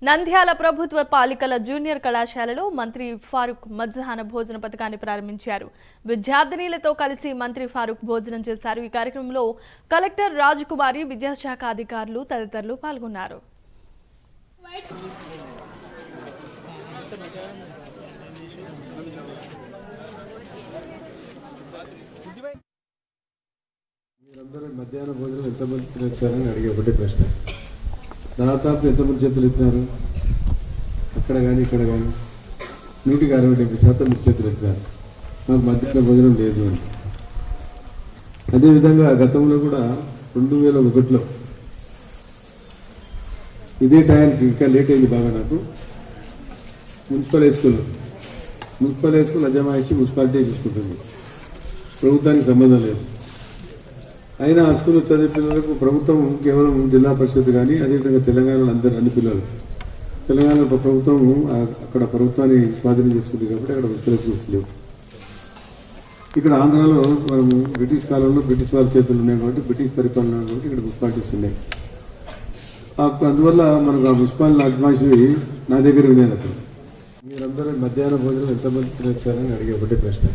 నంద్యాల ప్రభుత్వ పాలికల జూనియర్ కళాశాలలో మంత్రి ఫారూక్ మధ్యాహ్న భోజన పథకాన్ని ప్రారంభించారు. విద్యార్థినులతో కలిసి మంత్రి ఫారూక్ భోజనం చేశారు. ఈ కార్యక్రమంలో కలెక్టర్ రాజకుమారి, విద్యాశాఖ అధికారులు తదితరులు పాల్గొన్నారు. మధ్యాహ్న భోజనం ఎంతమంది తినొచ్చారని అడిగే ఒకటే ప్రశ్న. దాదాపు ఎంతమంది చేతులు ఎత్తినారు? అక్కడ కానీ ఇక్కడ కానీ 167% మీ చేతులు ఎత్తినారు. మాకు మధ్యాహ్న భోజనం లేదు అని. అదేవిధంగా గతంలో కూడా 2001లో ఇదే టైంకి, ఇంకా లేట్ అయింది బాగా నాకు, మున్సిపల్ హై స్కూల్ అజమాయిషి మున్సిపాలిటీ చూసుకుంటుంది, ప్రభుత్వానికి సంబంధం లేదు. అయినా ఆ స్కూల్లో చదివే పిల్లలకు ప్రభుత్వం కేవలం జిల్లా పరిషత్ కానీ, అదేవిధంగా తెలంగాణలో అన్ని పిల్లలు, తెలంగాణ ప్రభుత్వం అక్కడ ప్రభుత్వాన్ని స్వాధీనం చేసుకుంటుంది కాబట్టి అక్కడ మున్సిపల్ స్కూల్స్ లేవు. ఇక్కడ ఆంధ్రాలో మనము బ్రిటిష్ కాలంలో బ్రిటిష్ వారి చేతులు ఉన్నాయి కాబట్టి, బ్రిటిష్ పరిపాలన కాబట్టి ఇక్కడ మున్సిపాలిటీస్ ఉన్నాయి. అందువల్ల మనకు ఆ మున్సిపాలిటీ అడ్మాయిషి నా దగ్గర వినేది. అప్పుడు మీరందరూ మధ్యాహ్న భోజనం ఎంతమంది తినొచ్చారని అడిగే ఒకటే ప్రశ్న.